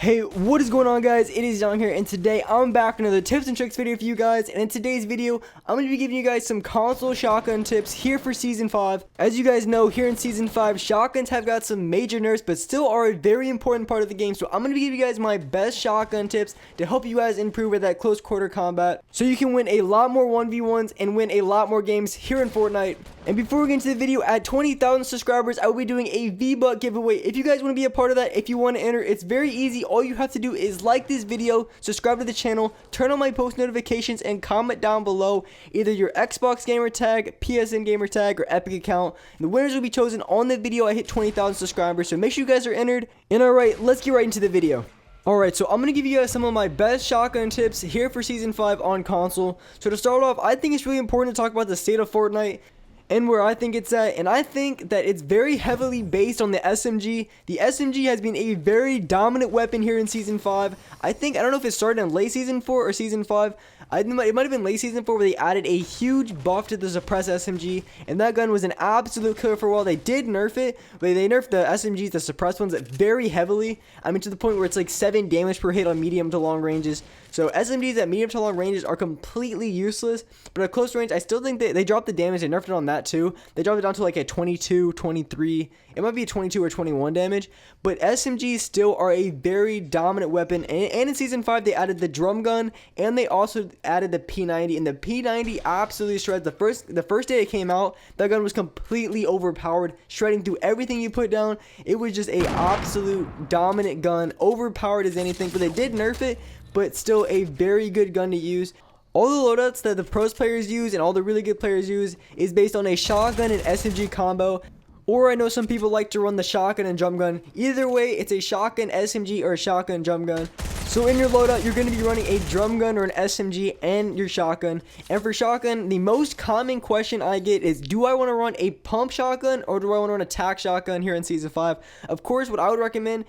Hey, what is going on, guys? It is Young here, and today I'm back with another tips and tricks video for you guys. And in today's video, I'm going to be giving you guys some console shotgun tips here for Season 5. As you guys know, here in Season 5, shotguns have got some major nerfs, but still are a very important part of the game. So I'm going to give you guys my best shotgun tips to help you guys improve with that close quarter combat, so you can win a lot more 1v1s and win a lot more games here in Fortnite. And before we get into the video, at 20,000 subscribers, I will be doing a V-Buck giveaway. If you guys want to be a part of that, if you want to enter, it's very easy. All you have to do is like this video, subscribe to the channel, turn on my post notifications, and comment down below either your Xbox gamer tag, PSN gamer tag, or Epic account. And the winners will be chosen on the video I hit 20,000 subscribers, so make sure you guys are entered. And alright, let's get right into the video. Alright, so I'm going to give you guys some of my best shotgun tips here for Season 5 on console. So to start off, I think it's really important to talk about the state of Fortnite and where I think it's at, and I think that it's very heavily based on the SMG. The SMG has been a very dominant weapon here in Season 5. I don't know if it started in late Season 4 or Season 5. It might have been late Season 4 where they added a huge buff to the suppressed SMG, and that gun was an absolute killer for a while. They did nerf it, but they nerfed the SMGs, the suppressed ones, very heavily. I mean, to the point where it's like 7 damage per hit on medium to long ranges. So SMGs at medium to long ranges are completely useless, but at close range, I still think they dropped the damage. They nerfed it on that too. They dropped it down to like a 22, 23. It might be a 22 or 21 damage, but SMGs still are a very dominant weapon. And in Season 5, they added the drum gun, and they also added the P90, and the P90 absolutely shreds. The first day it came out, that gun was completely overpowered, shredding through everything you put down. It was just a absolute dominant gun, overpowered as anything, but they did nerf it, but still a very good gun to use. All the loadouts that the pros players use and all the really good players use is based on a shotgun and SMG combo. Or I know some people like to run the shotgun and drum gun. Either way, it's a shotgun SMG or a shotgun drum gun. So in your loadout, you're going to be running a drum gun or an SMG and your shotgun. And for shotgun, the most common question I get is, do I want to run a pump shotgun or do I want to run a tac shotgun here in Season 5? Of course, what I would recommend,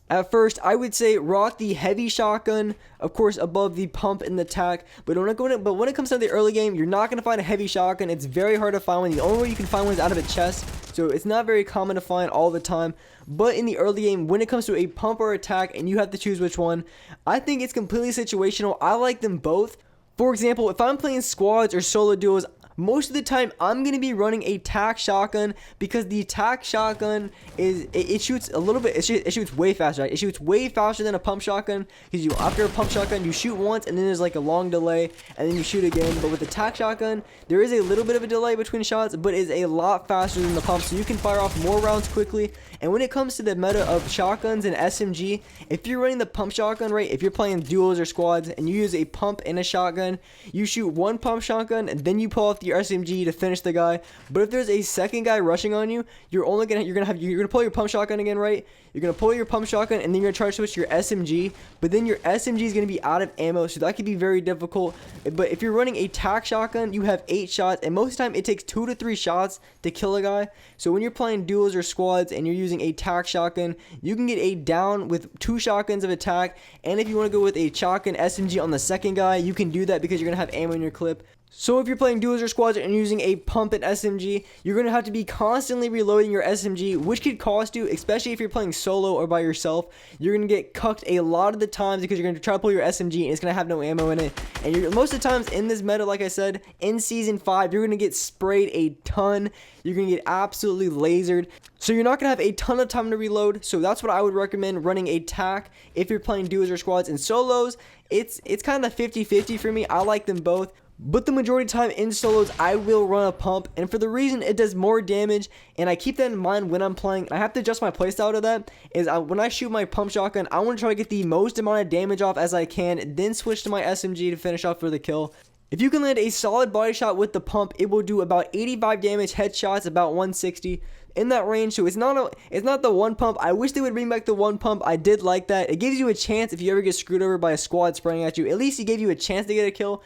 at first, I would say rock the heavy shotgun, of course, above the pump and the tac. But when it comes to the early game, you're not going to find a heavy shotgun. It's very hard to find one. The only way you can find one is out of a chest. So it's not very common to find all the time. But in the early game, when it comes to a pump or attack and you have to choose which one, I think it's completely situational. I like them both. For example, if I'm playing squads or solo duos, most of the time I'm going to be running a tac shotgun, because the tac shotgun it shoots a little bit, it shoots way faster, right? It shoots way faster than a pump shotgun, because after a pump shotgun you shoot once and then there's like a long delay and then you shoot again. But with the tac shotgun, there is a little bit of a delay between shots, but it's a lot faster than the pump, so you can fire off more rounds quickly. And when it comes to the meta of shotguns and SMG, if you're running the pump shotgun, right, if you're playing duos or squads and you use a pump and a shotgun, you shoot one pump shotgun and then you pull off your SMG to finish the guy. But if there's a second guy rushing on you, you're gonna pull your pump shotgun again, right? You're gonna pull your pump shotgun and then you're gonna try to switch to your SMG, but then your SMG is gonna be out of ammo, so that could be very difficult. But if you're running a tac shotgun, you have 8 shots, and most of the time it takes 2 to 3 shots to kill a guy. So when you're playing duos or squads and you're using a tac shotgun, you can get a down with 2 shotguns of attack. And if you want to go with a shotgun SMG on the second guy, you can do that because you're gonna have ammo in your clip. So if you're playing duos or squads and using a pump and SMG, you're going to have to be constantly reloading your SMG, which could cost you, especially if you're playing solo or by yourself. You're going to get cucked a lot of the times because you're going to try to pull your SMG and it's going to have no ammo in it. And most of the times in this meta, like I said, in Season 5, you're going to get sprayed a ton. You're going to get absolutely lasered. So you're not going to have a ton of time to reload. So that's what I would recommend, running a tac if you're playing duos or squads. And solos, it's kind of 50-50 for me. I like them both. But the majority of the time in solos, I will run a pump, and for the reason it does more damage, and I keep that in mind when I'm playing. I have to adjust my playstyle to that, is when I shoot my pump shotgun, I want to try to get the most amount of damage off as I can, then switch to my SMG to finish off for the kill. If you can land a solid body shot with the pump, it will do about 85 damage, headshots about 160. In that range. So it's not the one pump. I wish they would bring back the one pump. I did like that. It gives you a chance if you ever get screwed over by a squad spraying at you. At least it gave you a chance to get a kill.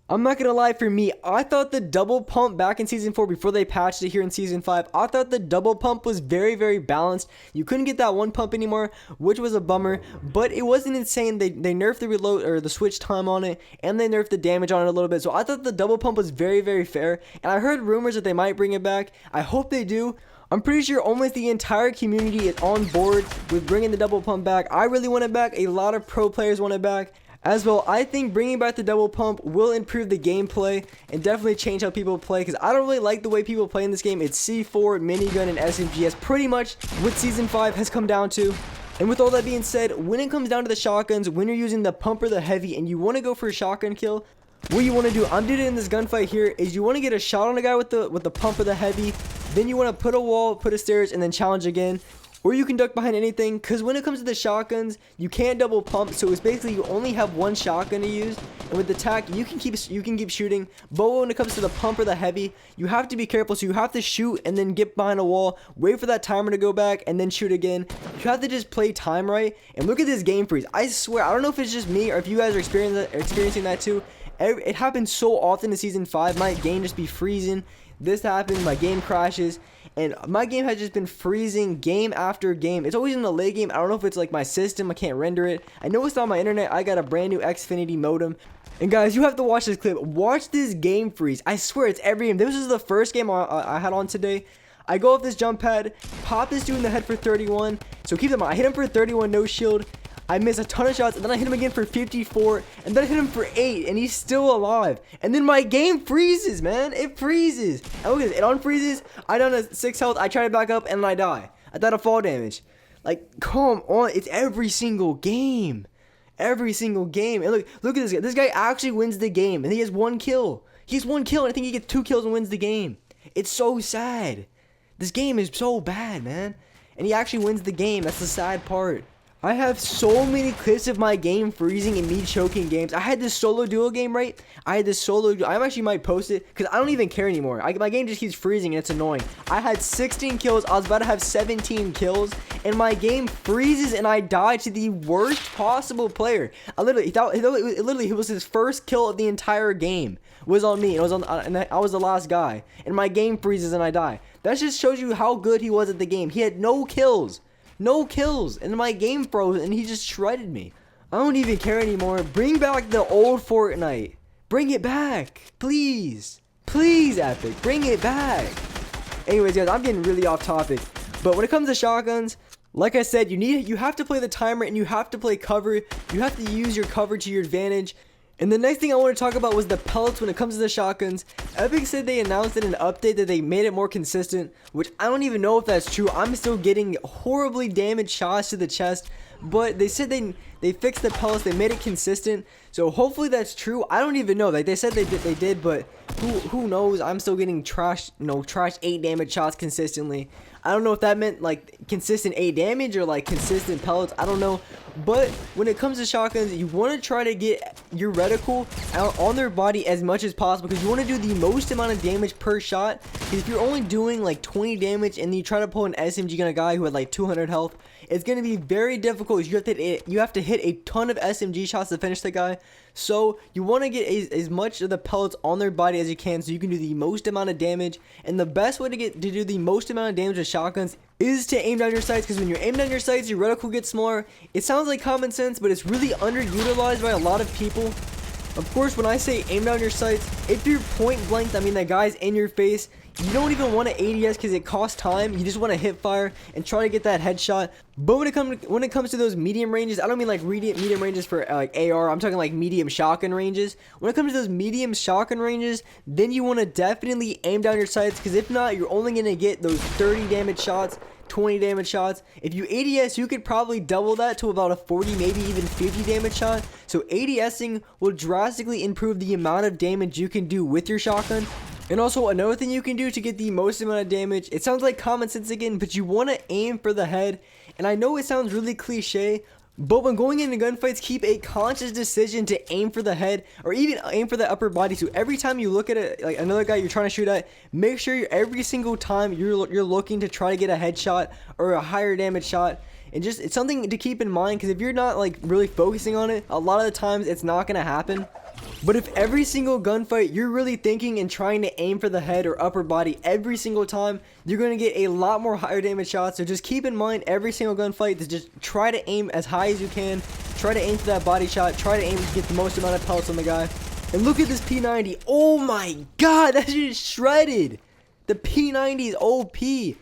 I'm not gonna lie, for me, I thought the double pump back in Season 4 before they patched it here in Season 5, I thought the double pump was very, very balanced. You couldn't get that one pump anymore, which was a bummer, but it wasn't insane. They nerfed the reload or the switch time on it, and they nerfed the damage on it a little bit. So I thought the double pump was very, very fair, and I heard rumors that they might bring it back. I hope they do. I'm pretty sure almost the entire community is on board with bringing the double pump back. I really want it back. A lot of pro players want it back as well. I think bringing back the double pump will improve the gameplay and definitely change how people play, because I don't really like the way people play in this game. It's C4, minigun, and SMG. That's pretty much what Season 5 has come down to. And with all that being said, when it comes down to the shotguns, when you're using the pump or the heavy and you want to go for a shotgun kill, what you want to do, I'm doing it in this gunfight here, is you want to get a shot on a guy with the pump or the heavy. Then you want to put a wall, put a stairs, and then challenge again. Or you can duck behind anything, because when it comes to the shotguns, you can't double pump, so it's basically you only have one shotgun to use. And with the tac, you can keep shooting. But when it comes to the pump or the heavy, you have to be careful, so you have to shoot and then get behind a wall, wait for that timer to go back, and then shoot again. You have to just play time right. And look at this game freeze. I swear, I don't know if it's just me or if you guys are experiencing that too. It happens so often in Season 5. My game just be freezing. This happens, my game crashes, and my game has just been freezing game after game. It's always in the late game. I don't know if it's like my system, I can't render it. I know it's not my internet. I got a brand new Xfinity modem. And guys, you have to watch this clip. Watch this game freeze. I swear it's every game. This is the first game I had on today. I go off this jump pad, pop this dude in the head for 31. So keep in mind, I hit him for 31, no shield. I miss a ton of shots, and then I hit him again for 54, and then I hit him for 8, and he's still alive. And then my game freezes, man. It freezes. And look at this. It unfreezes. I down to 6 health. I try to back up, and then I die. I died of fall damage. Like, come on. It's every single game. Every single game. And look at this guy. This guy actually wins the game, and he has 1 kill. He has 1 kill, and I think he gets 2 kills and wins the game. It's so sad. This game is so bad, man. And he actually wins the game. That's the sad part. I have so many clips of my game freezing and me choking games. I had this solo duo game, right? I actually might post it because I don't even care anymore. My game just keeps freezing and it's annoying. I had 16 kills. I was about to have 17 kills, and my game freezes and I die to the worst possible player. It was his first kill of the entire game. Was on me. And I was the last guy, and my game freezes and I die. That just shows you how good he was at the game. He had no kills. No kills, and my game froze, and he just shredded me. I don't even care anymore. Bring back the old Fortnite. Bring it back, please. Please, Epic, bring it back. Anyways, guys, I'm getting really off topic. But when it comes to shotguns, like I said, you have to play the timer, and you have to play cover. You have to use your cover to your advantage. And the next thing I want to talk about was the pellets when it comes to the shotguns. Epic said they announced in an update that they made it more consistent, which I don't even know if that's true. I'm still getting horribly damaged shots to the chest, but they said they fixed the pellets, they made it consistent, so hopefully that's true. I don't even know. Like they said they did, but who knows? I'm still getting trash 8 damage shots consistently. I don't know if that meant like consistent 8 damage or like consistent pellets. I don't know. But when it comes to shotguns, you want to try to get your reticle out on their body as much as possible, because you want to do the most amount of damage per shot. Because if you're only doing like 20 damage and you try to pull an SMG on a guy who had like 200 health, it's going to be very difficult. You have to hit a ton of SMG shots to finish the guy. So you want to get as much of the pellets on their body as you can, so you can do the most amount of damage. And the best way to do the most amount of damage with shotguns is to aim down your sights, because when you're aiming down your sights, your reticle gets smaller. It sounds like common sense, but it's really underutilized by a lot of people. Of course, when I say aim down your sights, if you're point blank, I mean that guy's in your face, you don't even want to ADS because it costs time. You just want to hip fire and try to get that headshot. But when it comes to those medium ranges, I don't mean like medium ranges for like AR. I'm talking like medium shotgun ranges. When it comes to those medium shotgun ranges, then you want to definitely aim down your sights, because if not, you're only going to get those 30 damage shots, 20 damage shots. If you ADS, you could probably double that to about a 40, maybe even 50 damage shot. So ADSing will drastically improve the amount of damage you can do with your shotgun. And also, another thing you can do to get the most amount of damage, it sounds like common sense again, but you want to aim for the head. And I know it sounds really cliche, but when going into gunfights, keep a conscious decision to aim for the head or even aim for the upper body. So every time you look at like another guy you're trying to shoot at, make sure every single time you're looking to try to get a headshot or a higher damage shot. And just, it's something to keep in mind, because if you're not like really focusing on it, a lot of the times it's not going to happen. But if every single gunfight you're really thinking and trying to aim for the head or upper body every single time, you're going to get a lot more higher damage shots. So just keep in mind every single gunfight to just try to aim as high as you can. Try to aim for that body shot. Try to aim to get the most amount of pellets on the guy. And look at this P90. Oh my god, that shit is shredded. The P90 is OP.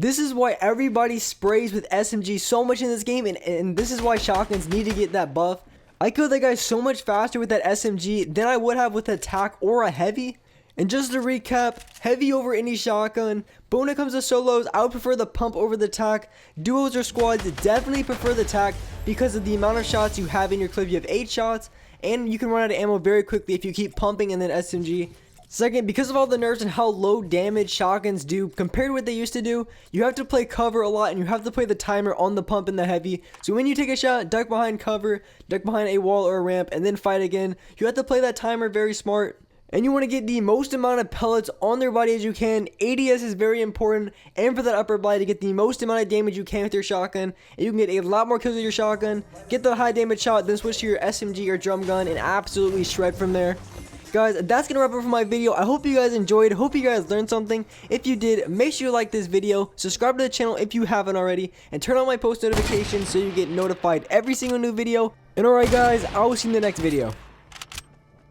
This is why everybody sprays with SMG so much in this game, and this is why shotguns need to get that buff. I killed that guy so much faster with that SMG than I would have with a tac or a heavy. And just to recap, heavy over any shotgun. But when it comes to solos, I would prefer the pump over the tac. Duos or squads, definitely prefer the tac because of the amount of shots you have in your clip. You have 8 shots, and you can run out of ammo very quickly if you keep pumping and then SMG. Second, because of all the nerfs and how low damage shotguns do compared to what they used to do, you have to play cover a lot and you have to play the timer on the pump and the heavy. So when you take a shot, duck behind cover, duck behind a wall or a ramp, and then fight again. You have to play that timer very smart. And you want to get the most amount of pellets on their body as you can. ADS is very important, and for that upper body to get the most amount of damage you can with your shotgun. And you can get a lot more kills with your shotgun, get the high damage shot, then switch to your SMG or drum gun and absolutely shred from there. Guys, that's gonna wrap up for my video. I hope you guys enjoyed. Hope you guys learned something. If you did, make sure you like this video, subscribe to the channel if you haven't already, and turn on my post notifications so you get notified every single new video. And alright guys, I will see you in the next video.